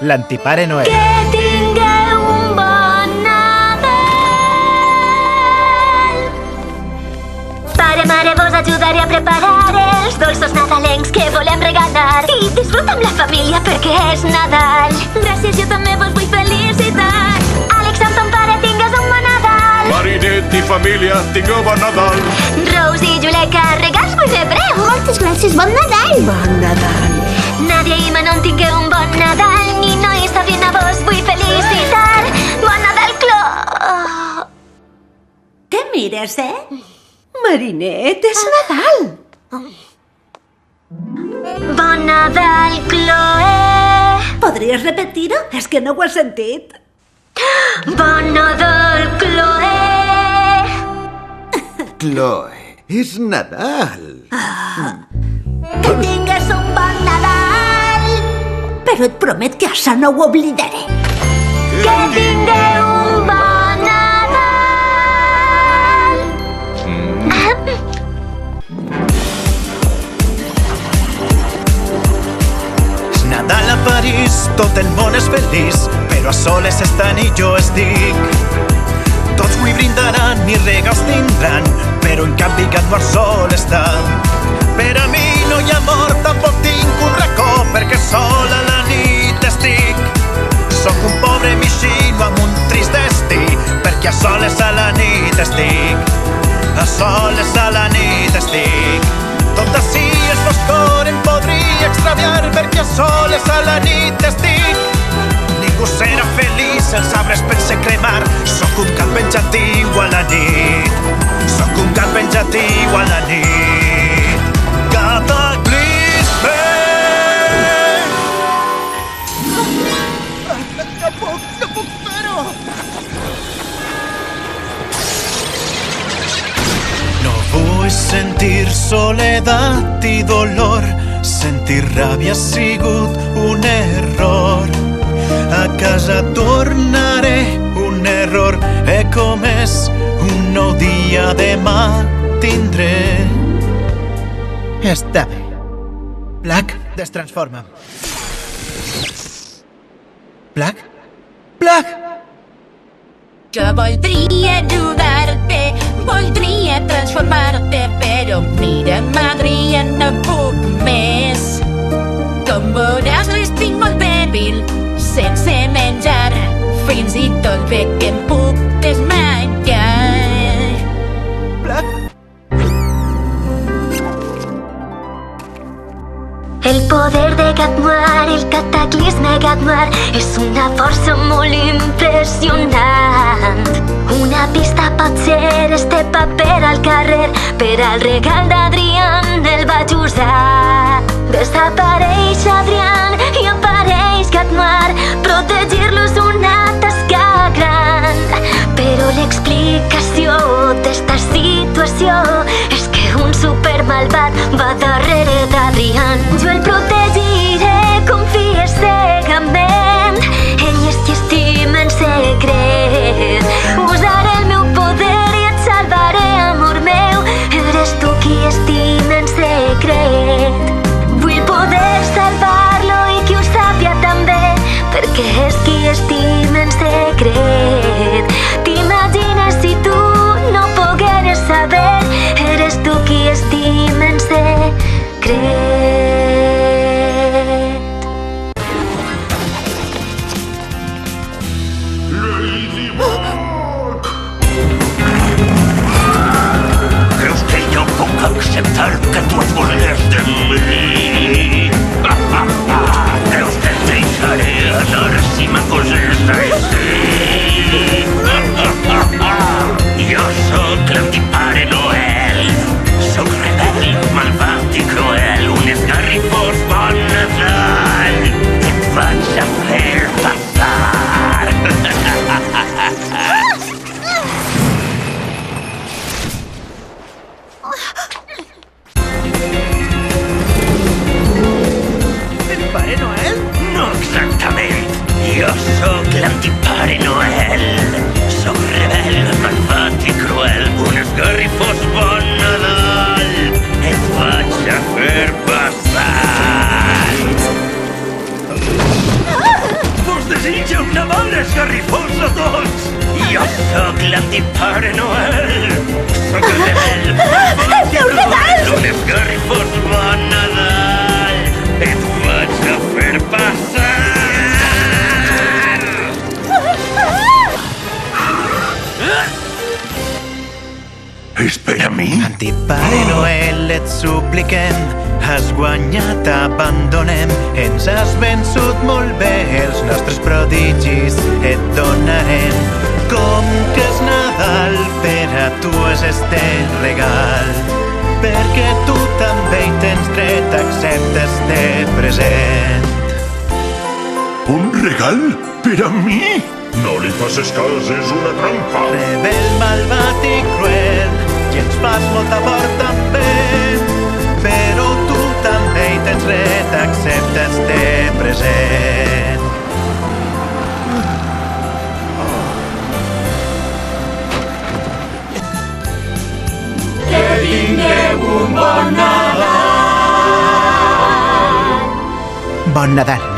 l'Antipare Noel. Que tingueu un bon Nadal. Pare, mare, vos ajudaré a preparar els dolços nadalencs que volem regalar. I disfruta amb la família perquè és Nadal. Gràcies, jo també vos vull felicitar. Àlex, amb ton pare tingues un bon Nadal. Marinet i família, tingueu bon Nadal. Rose i Juleca, regals vos rebreu. Moltes gràcies, bon Nadal. Bon Nadal. Nàdia i Manon tingueu un bon Nadal. Nino i Sabrina vos vull felicitar. Bon Nadal, Clo... Què mires, Marinet, és Nadal. Bon Nadal, Chloe. Podries repetir-ho? És que no ho has sentit. Bon Nadal, Chloe. Chloe, és Nadal. Que tingues un bon Nadal. Però et promet que això no ho oblidaré. Que tingueu un bon Nadal. És Nadal a París, tot el món és feliç, però a soles estan i jo estic. Tots avui brindaran i regals tindran, però en canvi Gatmar sol està. Per a mi no hi ha amor, tampoc tinc un racó, perquè sol a la nit estic. Soc un pobre mixino amb un trist destí, perquè a soles a la nit estic. A soles a la nit estic. Tot així és foscor, em podria extraviar, perquè a soles a la nit estic. Ningú serà feliç, els arbres pensen cremar. Soc un gat penjatiu a la nit. Soc un gat penjatiu a la nit. Cataclisme! No puc fer-ho! No vull sentir soledat i dolor. Sentir ràbia ha sigut un error. A casa tornaré, un error he comès, un nou dia demà tindré. Està bé. Black, destransforma'm. Black? Black! Jo voldria ajudar-te, voldria transformar-te, però mira, Adrià, no puc més. Com veuràs, l'estic molt dèbil, sense menjar, fins i tot bé que em puc desmaiar. Black? El poder de Gatmar, el cataclisme Gatmar, és una força molt impressionant. Una pista pot ser este paper al carrer, per al regal d'Adrián el vaig usar. Desapareix Adrián i apareix Gatmar, protegir-lo és una tasca gran. Però l'explicació d'esta situació és que un supermalvat va darrere d'Adrián. Jo el protegiré, confies cegament, ell és qui estima en secret. Usaré el meu poder i et salvaré, amor meu, eres tu qui estima en secret. Vull poder salvar-lo i qui ho sàpia també, perquè és qui estima en secret. T'imagines si tu no pogueres saber, eres tu qui estima en secret. Creus que jo puc acceptar que tu et burles de mi? Creus que et deixaré anar si m'acoses així? Jo sóc l'antipare Noel. Sóc rebel, malvat i cruel, un esgarrifós bon Nadal. Et vaig a fer passar. El Pare Noel? No exactament. Jo sóc l'antipare Noel. Sóc rebel, malvat i cruel, un esgarrifós bon Nadal. Et vaig a fer passar. desitja un Nadal esgarrifós a tots! Jo sóc l'antipare Noel! Sóc rebel! meu Nadal! Un esgarrifós bon Nadal! Et vaig a fer passar! És per a mi? Antipare Noel, et supliquem, has guanyat, abandonem, ens has vençut molt bé, els nostres prodigis et donarem. Com que és Nadal, per a tu és este regal, perquè tu també hi tens dret, accepta este present. Un regal? Per a mi? No li facis cas, és una trampa. Rebel, malvat i cruel, i ens fas molta por també, però tu també hi tens dret, accepta este present. Que tingueu un bon Nadal! Bon Nadal.